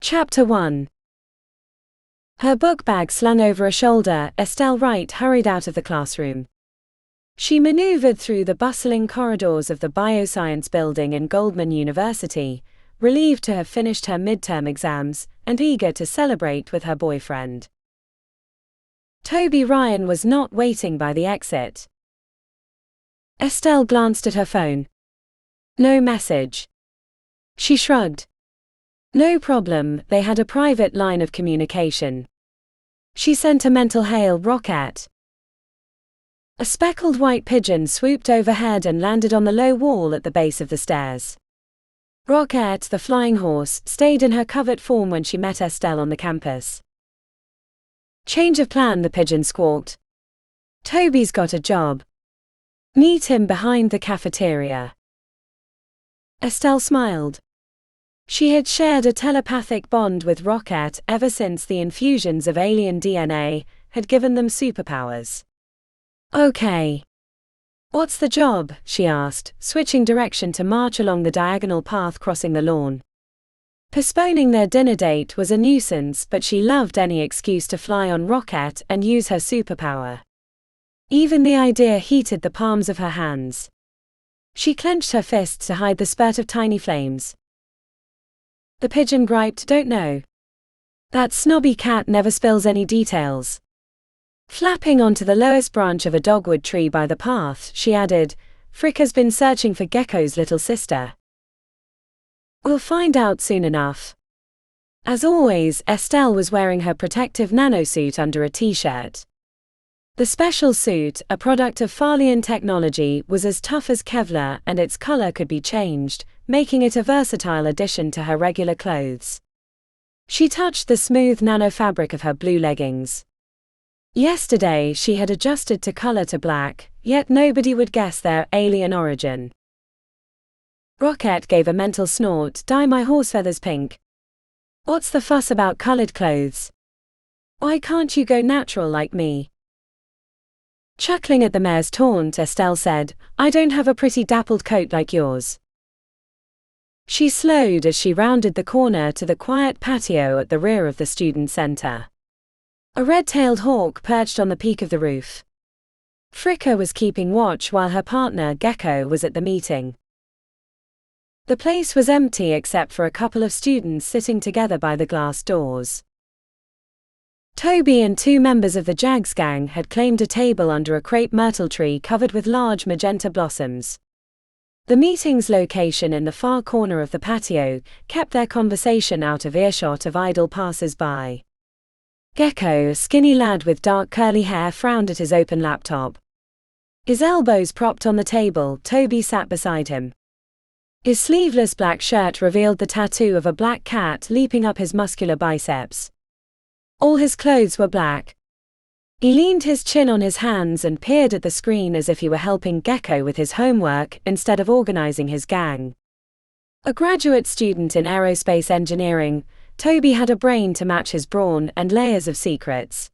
Chapter 1. Her book bag slung over a shoulder, Estelle Wright hurried out of the classroom. She maneuvered through the bustling corridors of the bioscience building in Goldman University, relieved to have finished her midterm exams, and eager to celebrate with her boyfriend. Toby Ryan was not waiting by the exit. Estelle glanced at her phone. No message. She shrugged. No problem, they had a private line of communication. She sent a mental hail, Rocket. A speckled white pigeon swooped overhead and landed on the low wall at the base of the stairs. Rocket, the flying horse, stayed in her covert form when she met Estelle on the campus. Change of plan, the pigeon squawked. Toby's got a job. Meet him behind the cafeteria. Estelle smiled. She had shared a telepathic bond with Rocket ever since the infusions of alien DNA had given them superpowers. Okay. What's the job? She asked, switching direction to march along the diagonal path crossing the lawn. Postponing their dinner date was a nuisance, but she loved any excuse to fly on Rocket and use her superpower. Even the idea heated the palms of her hands. She clenched her fists to hide the spurt of tiny flames. The pigeon griped, don't know. That snobby cat never spills any details. Flapping onto the lowest branch of a dogwood tree by the path, she added, Frick has been searching for Gecko's little sister. We'll find out soon enough. As always, Estelle was wearing her protective nanosuit under a t-shirt. The special suit, a product of Farlian technology, was as tough as Kevlar and its color could be changed, making it a versatile addition to her regular clothes. She touched the smooth nanofabric of her blue leggings. Yesterday she had adjusted to color to black, yet nobody would guess their alien origin. Rocket gave a mental snort, dye my horse feathers pink. What's the fuss about colored clothes? Why can't you go natural like me? Chuckling at the mare's taunt, Estelle said, I don't have a pretty dappled coat like yours. She slowed as she rounded the corner to the quiet patio at the rear of the student center. A red-tailed hawk perched on the peak of the roof. Fricka was keeping watch while her partner, Gecko, was at the meeting. The place was empty except for a couple of students sitting together by the glass doors. Toby and two members of the Jags gang had claimed a table under a crepe myrtle tree covered with large magenta blossoms. The meeting's location in the far corner of the patio kept their conversation out of earshot of idle passers-by. Gecko, a skinny lad with dark curly hair, frowned at his open laptop. His elbows propped on the table, Toby sat beside him. His sleeveless black shirt revealed the tattoo of a black cat leaping up his muscular biceps. All his clothes were black. He leaned his chin on his hands and peered at the screen as if he were helping Gecko with his homework instead of organizing his gang. A graduate student in aerospace engineering, Toby had a brain to match his brawn and layers of secrets.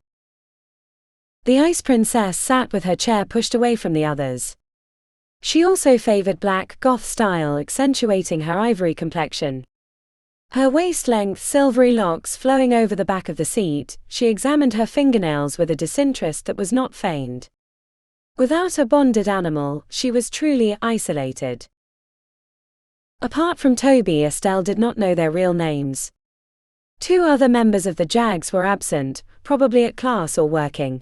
The Ice Princess sat with her chair pushed away from the others. She also favored black, goth style, accentuating her ivory complexion. Her waist-length silvery locks flowing over the back of the seat, she examined her fingernails with a disinterest that was not feigned. Without a bonded animal, she was truly isolated. Apart from Toby, Estelle did not know their real names. Two other members of the Jags were absent, probably at class or working.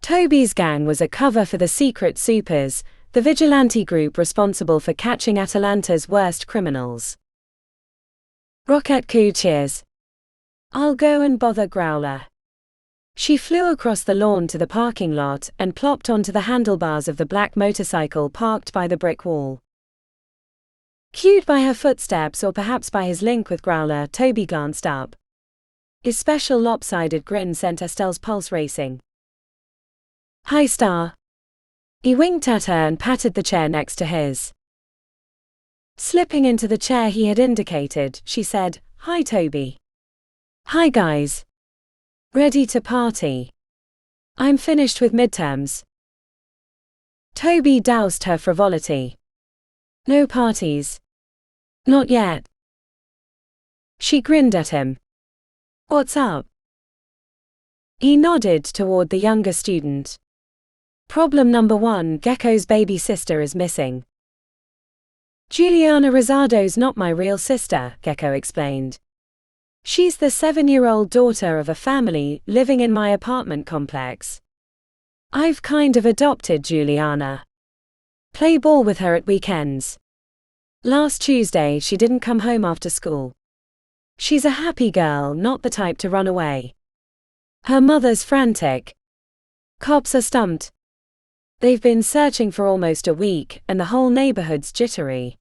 Toby's gang was a cover for the Secret Supers, the vigilante group responsible for catching Atalanta's worst criminals. Rocket cooed, cheers. I'll go and bother Growler. She flew across the lawn to the parking lot and plopped onto the handlebars of the black motorcycle parked by the brick wall. Cued by her footsteps or perhaps by his link with Growler, Toby glanced up. His special lopsided grin sent Estelle's pulse racing. Hi, Star. He winked at her and patted the chair next to his. Slipping into the chair he had indicated, she said, Hi, Toby. Hi, guys. Ready to party? I'm finished with midterms. Toby doused her frivolity. No parties. Not yet. She grinned at him. What's up? He nodded toward the younger student. Problem number 1, Gecko's baby sister is missing. Juliana Rosado's not my real sister, Gecko explained. She's the 7-year-old daughter of a family living in my apartment complex. I've kind of adopted Juliana. Play ball with her at weekends. Last Tuesday she didn't come home after school. She's a happy girl, not the type to run away. Her mother's frantic. Cops are stumped. They've been searching for almost a week, and the whole neighborhood's jittery.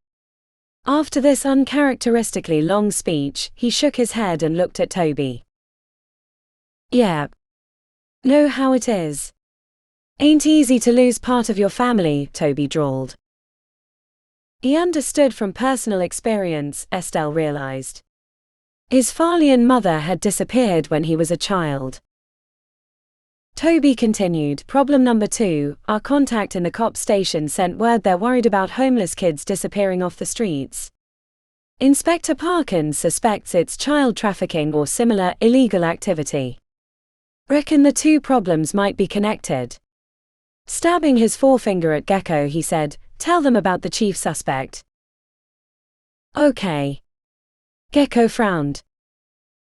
After this uncharacteristically long speech, he shook his head and looked at Toby. Yeah. Know how it is. Ain't easy to lose part of your family, Toby drawled. He understood from personal experience, Estelle realized. His Farlian mother had disappeared when he was a child. Toby continued, problem number 2, our contact in the cop station sent word they're worried about homeless kids disappearing off the streets. Inspector Parkins suspects it's child trafficking or similar illegal activity. Reckon the two problems might be connected. Stabbing his forefinger at Gecko, he said, tell them about the chief suspect. Okay. Gecko frowned.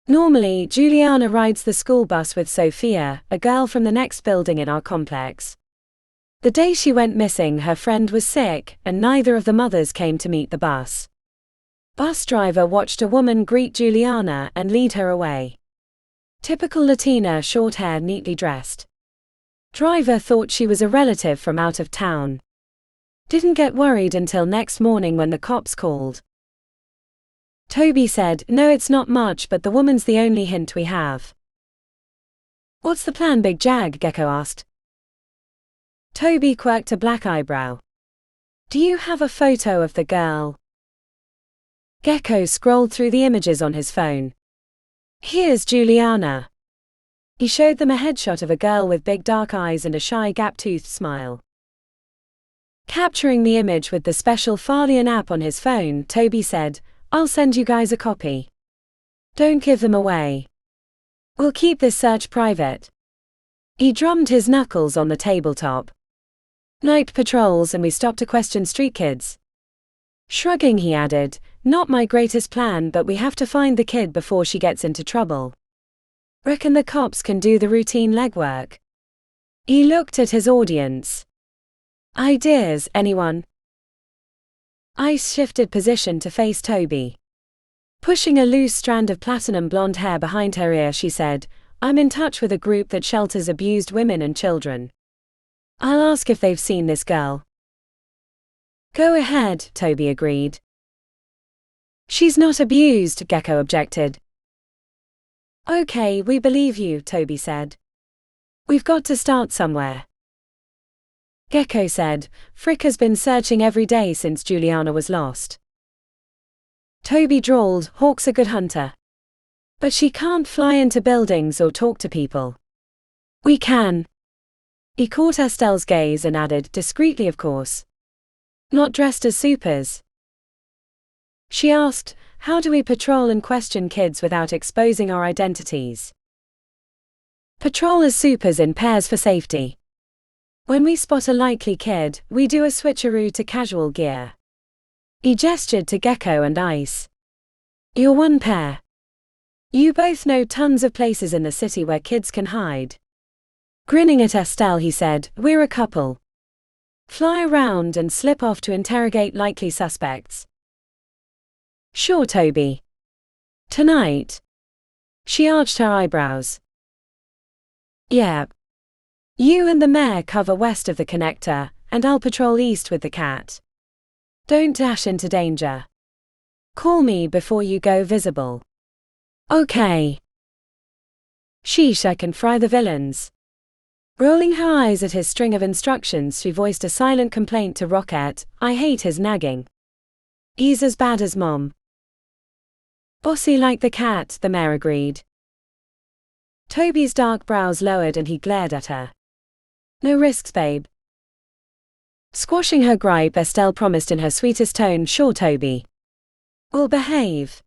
Normally, Juliana rides the school bus with Sophia, a girl from the next building in our complex. The day she went missing, her friend was sick, and neither of the mothers came to meet the bus. Bus driver watched a woman greet Juliana and lead her away. Typical Latina, short hair, neatly dressed. Driver thought she was a relative from out of town. Didn't get worried until next morning when the cops called. Toby said, no, it's not much, but the woman's the only hint we have. What's the plan, Big Jag? Gecko asked. Toby quirked a black eyebrow. Do you have a photo of the girl? Gecko scrolled through the images on his phone. Here's Juliana. He showed them a headshot of a girl with big dark eyes and a shy gap-toothed smile. Capturing the image with the special Farlian app on his phone, Toby said, I'll send you guys a copy. Don't give them away. We'll keep this search private. He drummed his knuckles on the tabletop. Night patrols and we stop to question street kids. Shrugging, he added, not my greatest plan, but we have to find the kid before she gets into trouble. Reckon the cops can do the routine legwork. He looked at his audience. Ideas, anyone? Ice shifted position to face Toby. Pushing a loose strand of platinum blonde hair behind her ear, she said, I'm in touch with a group that shelters abused women and children. I'll ask if they've seen this girl. Go ahead, Toby agreed. She's not abused, Gecko objected. Okay, we believe you, Toby said. We've got to start somewhere. Gecko said, Frick has been searching every day since Juliana was lost. Toby drawled, Hawk's a good hunter. But she can't fly into buildings or talk to people. We can. He caught Estelle's gaze and added, discreetly of course. Not dressed as supers. She asked, how do we patrol and question kids without exposing our identities? Patrol as supers in pairs for safety. When we spot a likely kid, we do a switcheroo to casual gear. He gestured to Gecko and Ice. You're one pair. You both know tons of places in the city where kids can hide. Grinning at Estelle, he said, we're a couple. Fly around and slip off to interrogate likely suspects. Sure, Toby. Tonight? She arched her eyebrows. Yeah. You and the mare cover west of the connector, and I'll patrol east with the cat. Don't dash into danger. Call me before you go visible. Okay. Sheesh, I can fry the villains. Rolling her eyes at his string of instructions, she voiced a silent complaint to Rocket, I hate his nagging. He's as bad as Mom. Bossy like the cat, the mare agreed. Toby's dark brows lowered and he glared at her. No risks, babe. Squashing her gripe, Estelle promised in her sweetest tone, sure, Toby. We'll behave.